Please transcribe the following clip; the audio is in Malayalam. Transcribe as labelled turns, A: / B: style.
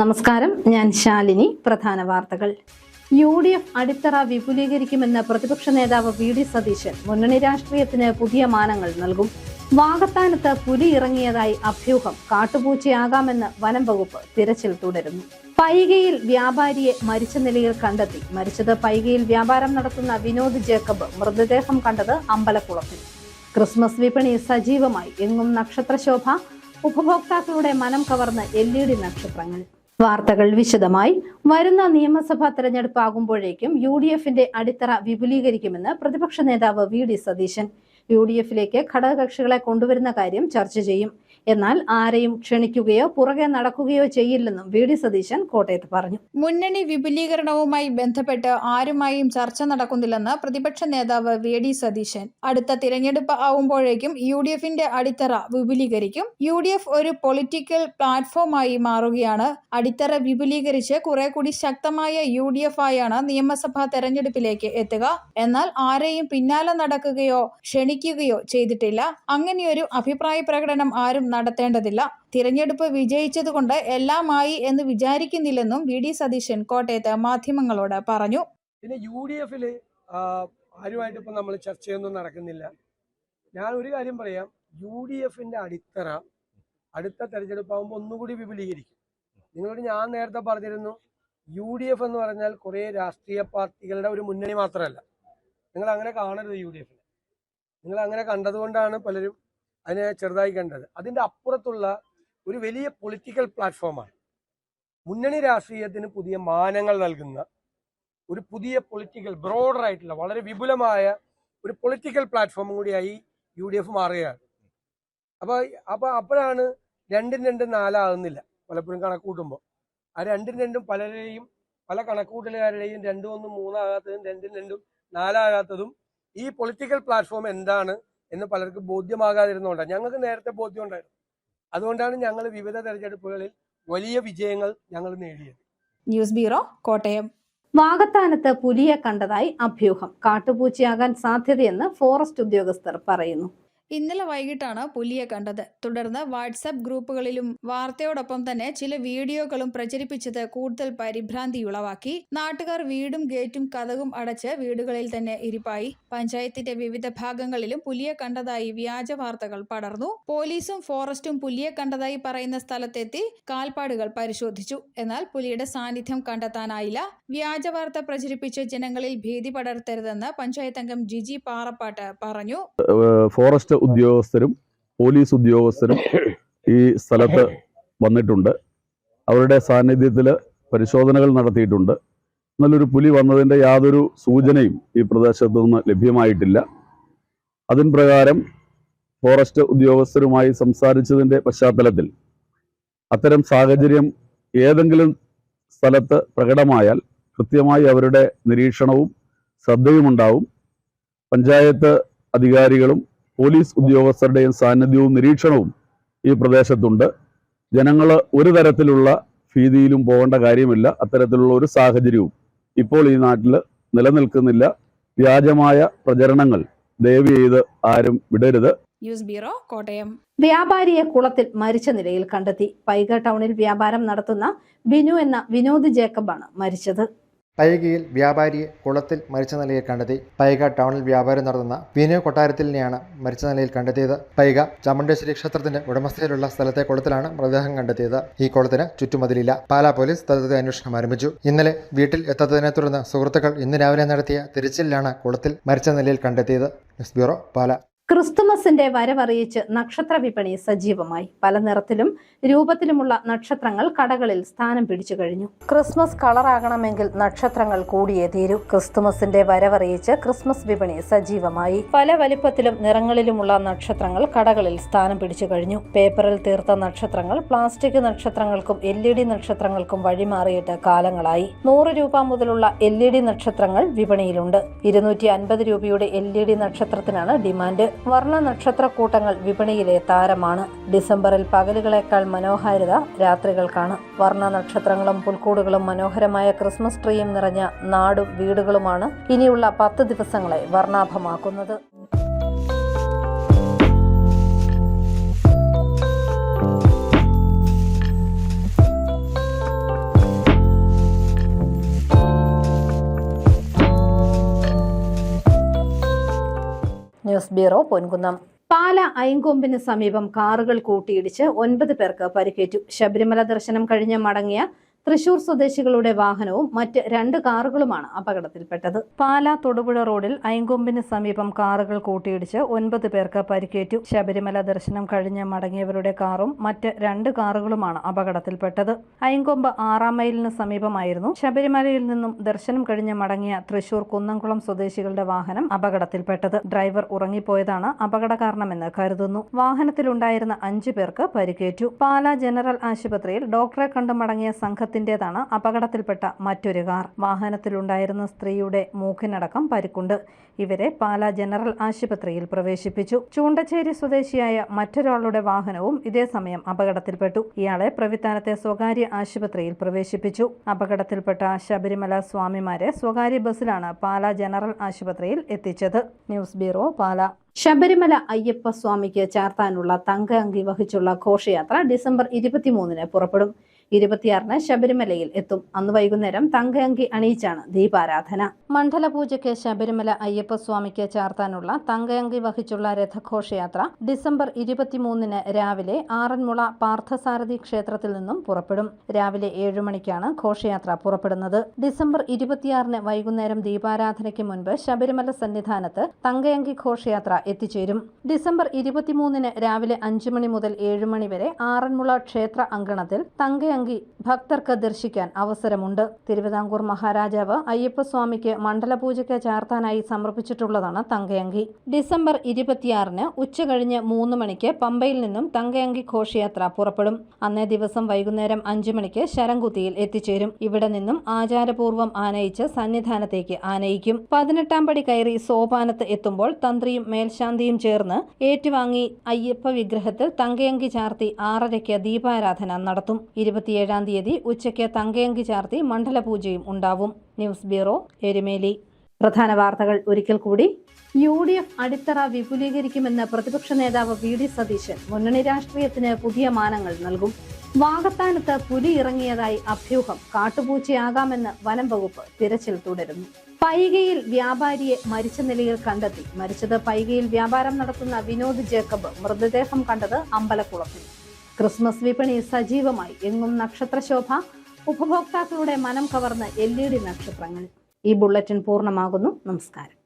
A: നമസ്കാരം, ഞാൻ ശാലിനി. പ്രധാന വാർത്തകൾ. UDF അടിത്തറ വിപുലീകരിക്കുമെന്ന് പ്രതിപക്ഷ നേതാവ് VD സതീശൻ. മുന്നണി രാഷ്ട്രീയത്തിന് പുതിയ മാനങ്ങൾ നൽകും. വാകത്താനത്ത് പുലി ഇറങ്ങിയതായി അഭ്യൂഹം. കാട്ടുപൂച്ചയാകാമെന്ന് വനം വകുപ്പ്. തിരച്ചിൽ തുടരുന്നു. പൈകയിൽ വ്യാപാരിയെ മരിച്ച നിലയിൽ കണ്ടെത്തി. മരിച്ചത് പൈകയിൽ വ്യാപാരം നടത്തുന്ന വിനോദ് ജേക്കബ്. മൃതദേഹം കണ്ടത് അമ്പലക്കുളത്തിൽ. ക്രിസ്മസ് വിപണി സജീവമായി. എങ്ങും നക്ഷത്രശോഭ. ഉപഭോക്താക്കളുടെ മനം കവർന്ന് LED നക്ഷത്രങ്ങൾ. വാർത്തകൾ വിശദമായി. വരുന്ന നിയമസഭാ തെരഞ്ഞെടുപ്പ് ആകുമ്പോഴേക്കും UDFന്റെ അടിത്തറ വിപുലീകരിക്കുമെന്ന് പ്രതിപക്ഷ നേതാവ് VD സതീശൻ. UDFിലേക്ക് ഘടകകക്ഷികളെ കൊണ്ടുവരുന്ന കാര്യം ചർച്ച ചെയ്യും. എന്നാൽ ആരെയും ക്ഷണിക്കുകയോ പുറകെ നടക്കുകയോ ചെയ്യില്ലെന്നും VD സതീശൻ കോട്ടയത്ത് പറഞ്ഞു.
B: മുന്നണി വിപുലീകരണവുമായി ബന്ധപ്പെട്ട് ആരുമായും ചർച്ച നടക്കുന്നില്ലെന്ന് പ്രതിപക്ഷ നേതാവ് VD സതീശൻ. അടുത്ത തിരഞ്ഞെടുപ്പ് ആവുമ്പോഴേക്കും UDFന്റെ അടിത്തറ വിപുലീകരിക്കും. UDF ഒരു പൊളിറ്റിക്കൽ പ്ലാറ്റ്ഫോമായി മാറുകയാണ്. അടിത്തറ വിപുലീകരിച്ച് കുറെ കൂടി ശക്തമായ UDF ആയാണ് നിയമസഭാ തെരഞ്ഞെടുപ്പിലേക്ക് എത്തുക. എന്നാൽ ആരെയും പിന്നാലെ നടക്കുകയോ ക്ഷണിക്കുകയോ ചെയ്തിട്ടില്ല. അങ്ങനെയൊരു അഭിപ്രായ പ്രകടനം ആരും നടത്തേണ്ടതില്ല. തിരഞ്ഞെടുപ്പ് വിജയിച്ചതുകൊണ്ട് എല്ലാമായി എന്ന് വിചാരിക്കുന്നില്ലെന്നും VD സതീശൻ കോട്ടയത്ത് മാധ്യമങ്ങളോട് പറഞ്ഞു.
C: പിന്നെ UDFില് ആരുമായിട്ട് ഇപ്പം നമ്മൾ ചർച്ചയൊന്നും നടക്കുന്നില്ല. ഞാൻ ഒരു കാര്യം പറയാം, UDFന്റെ അടിത്തറ അടുത്ത തെരഞ്ഞെടുപ്പാകുമ്പോൾ ഒന്നുകൂടി വിപുലീകരിക്കും. നിങ്ങളോട് ഞാൻ നേരത്തെ പറഞ്ഞിരുന്നു, UDF എന്ന് പറഞ്ഞാൽ കുറേ രാഷ്ട്രീയ പാർട്ടികളുടെ ഒരു മുന്നണി മാത്രമല്ല. നിങ്ങൾ അങ്ങനെ കാണരുത്. UDFിനെ നിങ്ങൾ അങ്ങനെ കണ്ടതുകൊണ്ടാണ് പലരും അതിനെ ചെറുതായി കണ്ടത്. അതിൻ്റെ അപ്പുറത്തുള്ള ഒരു വലിയ പൊളിറ്റിക്കൽ പ്ലാറ്റ്ഫോമാണ്. മുന്നണി രാഷ്ട്രീയത്തിന് പുതിയ മാനങ്ങൾ നൽകുന്ന ഒരു പുതിയ പൊളിറ്റിക്കൽ ബ്രോഡറായിട്ടുള്ള വളരെ വിപുലമായ ഒരു പൊളിറ്റിക്കൽ പ്ലാറ്റ്ഫോമും കൂടിയായി UDF മാറുകയാണ്. അപ്പോഴാണ് രണ്ടും നാലാകുന്നില്ല. പലപ്പോഴും കണക്കൂട്ടുമ്പോൾ ആ രണ്ടും പലരെയും പല കണക്കൂട്ടലുകാരുടെയും 2-1 3 ആകാത്തതും 2 4 ഈ പൊളിറ്റിക്കൽ പ്ലാറ്റ്ഫോം എന്താണ് എന്ന് പലർക്കും ബോധ്യമാകാതിരുന്നുകൊണ്ടാണ്. ഞങ്ങൾക്ക് നേരത്തെ ബോധ്യം ഉണ്ടായിരുന്നു. അതുകൊണ്ടാണ് ഞങ്ങൾ വിവിധ തെരഞ്ഞെടുപ്പുകളിൽ വലിയ വിജയങ്ങൾ ഞങ്ങൾ നേടിയത്.
B: News bureau, Kottayam.
A: വാകത്താനത്ത് പുലിയെ കണ്ടതായി അഭ്യൂഹം. കാട്ടുപൂച്ചയാകാൻ സാധ്യതയെന്ന് ഫോറസ്റ്റ് ഉദ്യോഗസ്ഥർ പറയുന്നു.
B: ഇന്നലെ വൈകിട്ടാണ് പുലിയെ കണ്ടത്. തുടർന്ന് വാട്സാപ്പ് ഗ്രൂപ്പുകളിലും വാർത്തയോടൊപ്പം തന്നെ ചില വീഡിയോകളും പ്രചരിപ്പിച്ചത് കൂടുതൽ പരിഭ്രാന്തിയുളവാക്കി. നാട്ടുകാർ വീടും ഗേറ്റും കതകും അടച്ച് വീടുകളിൽ തന്നെ ഇരിപ്പായി. പഞ്ചായത്തിന്റെ വിവിധ ഭാഗങ്ങളിലും പുലിയെ കണ്ടതായി വ്യാജ വാർത്തകൾ പടർന്നു. പോലീസും ഫോറസ്റ്റും പുലിയെ കണ്ടതായി പറയുന്ന സ്ഥലത്തെത്തി കാൽപ്പാടുകൾ പരിശോധിച്ചു. എന്നാൽ പുലിയുടെ സാന്നിധ്യം കണ്ടെത്താനായില്ല. വ്യാജ വാർത്ത പ്രചരിപ്പിച്ച് ജനങ്ങളിൽ ഭീതി പടർത്തരുതെന്ന് പഞ്ചായത്ത് അംഗം ജിജി പാറപ്പാട്ട് പറഞ്ഞു.
D: ഫോറസ്റ്റ് ഉദ്യോഗസ്ഥരും പോലീസ് ഉദ്യോഗസ്ഥരും ഈ സ്ഥലത്ത് വന്നിട്ടുണ്ട്. അവരുടെ സാന്നിധ്യത്തിൽ പരിശോധനകൾ നടത്തിയിട്ടുണ്ട്. നല്ലൊരു പുലി വന്നതിൻ്റെ യാതൊരു സൂചനയും ഈ പ്രദേശത്തു നിന്ന് ലഭ്യമായിട്ടില്ല. അതിൻ പ്രകാരം ഫോറസ്റ്റ് ഉദ്യോഗസ്ഥരുമായി സംസാരിച്ചതിൻ്റെ പശ്ചാത്തലത്തിൽ അത്തരം സാഹചര്യം ഏതെങ്കിലും സ്ഥലത്ത് പ്രകടമായാൽ കൃത്യമായി അവരുടെ നിരീക്ഷണവും ശ്രദ്ധയുമുണ്ടാവും. പഞ്ചായത്ത് അധികാരികളും പോലീസ് ഉദ്യോഗസ്ഥരുടെയും സാന്നിധ്യവും നിരീക്ഷണവും ഈ പ്രദേശത്തുണ്ട്. ജനങ്ങൾ ഒരു തരത്തിലുള്ള ഭീതിയിലും പോകേണ്ട കാര്യമില്ല. അത്തരത്തിലുള്ള ഒരു സാഹചര്യവും ഇപ്പോൾ ഈ നാട്ടിൽ നിലനിൽക്കുന്നില്ല. വ്യാജമായ പ്രചരണങ്ങൾ ദയവ് ചെയ്ത് ആരും വിടരുത്.
B: News bureau, Kottayam.
A: വ്യാപാരിയെ കുളത്തിൽ മരിച്ച നിലയിൽ കണ്ടെത്തി. പൈക ടൗണിൽ വ്യാപാരം നടത്തുന്ന ബിനു എന്ന വിനോദ് ജേക്കബാണ് മരിച്ചത്.
E: പൈകയിൽ വ്യാപാരിയെ കുളത്തിൽ മരിച്ച നിലയിൽ കണ്ടെത്തി. പൈക ടൗണിൽ വ്യാപാരം നടത്തുന്ന വിനു കൊട്ടാരത്തിലിനെയാണ് മരിച്ച നിലയിൽ കണ്ടെത്തിയത്. പൈക ചാമുണ്ടേശ്വരി ക്ഷേത്രത്തിന്റെ ഉടമസ്ഥയിലുള്ള സ്ഥലത്തെ കുളത്തിലാണ് മൃതദേഹം കണ്ടെത്തിയത്. ഈ കുളത്തിന് ചുറ്റുമതിലില്ല. പാലാ പോലീസ് സ്ഥലത്തെ അന്വേഷണം ആരംഭിച്ചു. ഇന്നലെ വീട്ടിൽ എത്താത്തതിനെ തുടർന്ന് സുഹൃത്തുക്കൾ ഇന്ന് രാവിലെ നടത്തിയ തിരച്ചിലിലാണ് കുളത്തിൽ മരിച്ച നിലയിൽ കണ്ടെത്തിയത്. News bureau, Pala.
A: ക്രിസ്തുമസിന്റെ വരവറിയിച്ച് നക്ഷത്ര വിപണി സജീവമായി. പല നിറത്തിലും രൂപത്തിലുമുള്ള നക്ഷത്രങ്ങൾ കടകളിൽ സ്ഥാനം പിടിച്ചു കഴിഞ്ഞു. ക്രിസ്മസ് കളറാകണമെങ്കിൽ നക്ഷത്രങ്ങൾ കൂടിയേ തീരൂ. ക്രിസ്തുമസിന്റെ വരവറിയിച്ച് ക്രിസ്മസ് വിപണി സജീവമായി. പല വലിപ്പത്തിലും നിറങ്ങളിലുമുള്ള നക്ഷത്രങ്ങൾ കടകളിൽ സ്ഥാനം പിടിച്ചു കഴിഞ്ഞു. പേപ്പറിൽ തീർത്ത നക്ഷത്രങ്ങൾ പ്ലാസ്റ്റിക് നക്ഷത്രങ്ങൾക്കും LED നക്ഷത്രങ്ങൾക്കും വഴിമാറിയിട്ട് കാലങ്ങളായി. 100 രൂപ മുതലുള്ള LED നക്ഷത്രങ്ങൾ വിപണിയിലുണ്ട്. 250 രൂപയുടെ LED നക്ഷത്രത്തിനാണ് ഡിമാൻഡ്. വർണ്ണ നക്ഷത്രക്കൂട്ടങ്ങൾ വിപണിയിലെ താരമാണ്. ഡിസംബറിൽ പകലുകളേക്കാൾ മനോഹാരിത രാത്രികൾക്കാണ്. വർണ്ണ നക്ഷത്രങ്ങളും പുൽക്കൂടുകളും മനോഹരമായ ക്രിസ്മസ് ട്രീയും നിറഞ്ഞ നാടും വീടുകളുമാണ് ഇനിയുള്ള 10 ദിവസങ്ങളെ വർണ്ണാഭമാക്കുന്നത്. News bureau Ponkunnam. പാല ഐങ്കൊമ്പിന് സമീപം കാറുകൾ കൂട്ടിയിടിച്ച് 9 പേർക്ക് പരിക്കേറ്റു. ശബരിമല ദർശനം കഴിഞ്ഞ് മടങ്ങിയ തൃശൂർ സ്വദേശികളുടെ വാഹനവും മറ്റ് 2 കാറുകളുമാണ് അപകടത്തിൽപ്പെട്ടത്. പാല തൊടുപുഴ റോഡിൽ ഐങ്കൊമ്പിന് സമീപം കാറുകൾ കൂട്ടിയിടിച്ച് 9 പേർക്ക് പരിക്കേറ്റു. ശബരിമല ദർശനം കഴിഞ്ഞ് മടങ്ങിയവരുടെ കാറും മറ്റ് 2 കാറുകളുമാണ് അപകടത്തിൽപ്പെട്ടത്. ഐങ്കൊമ്പ് 6-ാം മൈലിന് സമീപമായിരുന്നു ശബരിമലയിൽ നിന്നും ദർശനം കഴിഞ്ഞ് മടങ്ങിയ തൃശൂർ കുന്നംകുളം സ്വദേശികളുടെ വാഹനം അപകടത്തിൽപ്പെട്ടത്. ഡ്രൈവർ ഉറങ്ങിപ്പോയതാണ് അപകട കാരണമെന്ന് കരുതുന്നു. വാഹനത്തിലുണ്ടായിരുന്ന 5 പേർക്ക് പരിക്കേറ്റു. പാല ജനറൽ ആശുപത്രിയിൽ ഡോക്ടറെ കണ്ടു മടങ്ങിയ സംഘത്തിന്റേതാണ് അപകടത്തിൽപ്പെട്ട മറ്റൊരു കാർ. വാഹനത്തിലുണ്ടായിരുന്ന സ്ത്രീയുടെ മൂക്കിനടക്കം പരിക്കുണ്ട്. ഇവരെ പാല ജനറൽ ആശുപത്രിയിൽ പ്രവേശിപ്പിച്ചു. ചൂണ്ടച്ചേരി സ്വദേശിയായ മറ്റൊരാളുടെ വാഹനവും ഇതേസമയം അപകടത്തിൽപ്പെട്ടു. ഇയാളെ പ്രവിത്താനത്തെ സ്വകാര്യ ആശുപത്രിയിൽ പ്രവേശിപ്പിച്ചു. അപകടത്തിൽപ്പെട്ട ശബരിമല സ്വാമിമാരെ സ്വകാര്യ ബസ്സിലാണ് പാല ജനറൽ ആശുപത്രിയിൽ എത്തിച്ചത്. ന്യൂസ് ബ്യൂറോ, പാല. ശബരിമല അയ്യപ്പ സ്വാമിക്ക് ചാർത്താനുള്ള തങ്ക അങ്കി വഹിച്ചുള്ള ഘോഷയാത്ര ഡിസംബർ 23-ന് പുറപ്പെടും. 26-ന് ശബരിമലയിൽ എത്തും. അന്ന് വൈകുന്നേരം തങ്ക അങ്കി അണിയിച്ചാണ് ദീപാരാധന. മണ്ഡലപൂജയ്ക്ക് ശബരിമല അയ്യപ്പ സ്വാമിക്ക് ചാർത്താനുള്ള തങ്ക അങ്കി വഹിച്ചുള്ള രഥഘോഷയാത്ര ഡിസംബർ 23-ന് രാവിലെ ആറന്മുള പാർത്ഥസാരഥി ക്ഷേത്രത്തിൽ നിന്നും പുറപ്പെടും. രാവിലെ 7 മണിക്കാണ് ഘോഷയാത്ര പുറപ്പെടുന്നത്. ഡിസംബർ 26-ന് വൈകുന്നേരം ദീപാരാധനയ്ക്ക് മുൻപ് ശബരിമല സന്നിധാനത്ത് തങ്കയങ്കി ഘോഷയാത്ര എത്തിച്ചേരും. ഡിസംബർ 23-ന് രാവിലെ 5 മണി മുതൽ 7 മണി വരെ ആറന്മുള ക്ഷേത്ര അങ്കണത്തിൽ തങ്കയങ്കി ഭക്തർക്ക് ദർശിക്കാൻ അവസരമുണ്ട്. തിരുവിതാംകൂർ മഹാരാജാവ് അയ്യപ്പസ്വാമിക്ക് മണ്ഡലപൂജയ്ക്ക് ചാർത്താനായി സമർപ്പിച്ചിട്ടുള്ളതാണ് തങ്കയങ്കി. ഡിസംബർ 26-ന് ഉച്ചകഴിഞ്ഞ് 3 മണിക്ക് പമ്പയിൽ നിന്നും തങ്കയങ്കി ഘോഷയാത്ര പുറപ്പെടും. അന്നേ ദിവസം വൈകുന്നേരം 5 മണിക്ക് ശരംകുത്തിയിൽ എത്തിച്ചേരും. ഇവിടെ നിന്നും ആചാരപൂർവ്വം ആനയിച്ച് സന്നിധാനത്തേക്ക് ആനയിക്കും. 18-ാം പടി കയറി സോപാനത്ത് എത്തുമ്പോൾ തന്ത്രിയും മേൽശാന്തിയും ചേർന്ന് ഏറ്റുവാങ്ങി അയ്യപ്പ വിഗ്രഹത്തിൽ തങ്കയങ്കി ചാർത്തി 6:30-ക്ക് ദീപാരാധന നടത്തും. 27-ാം തീയതി ഉച്ചയ്ക്ക് തങ്കയങ്കി ചാർത്തി മണ്ഡലപൂജയും ഉണ്ടാവും. News bureau, Erumeli. പ്രധാന വാർത്തകൾ ഒരിക്കൽ കൂടി. UDF അടിത്തറ വിപുലീകരിക്കുമെന്ന് പ്രതിപക്ഷ നേതാവ് VD സതീശൻ. മുന്നണി രാഷ്ട്രീയത്തിന് പുതിയ മാനങ്ങൾ നൽകും. വാകത്താനത്ത് പുലി ഇറങ്ങിയതായി അഭ്യൂഹം. കാട്ടുപൂച്ചയാകാമെന്ന് വനം വകുപ്പ്. തിരച്ചിൽ തുടരുന്നു. പൈകയിൽ വ്യാപാരിയെ മരിച്ച നിലയിൽ കണ്ടെത്തി. മരിച്ചത് പൈകയിൽ വ്യാപാരം നടത്തുന്ന വിനോദ് ജേക്കബ്. മൃതദേഹം കണ്ടത് അമ്പലക്കുളത്തിൽ. ക്രിസ്മസ് വിപണി സജീവമായി. എങ്ങും നക്ഷത്രശോഭ. ഉപഭോക്താക്കളുടെ മനം കവർന്ന് LED നക്ഷത്രങ്ങൾ. ഈ ബുള്ളറ്റിൻ പൂർണ്ണമാകുന്നു. നമസ്കാരം.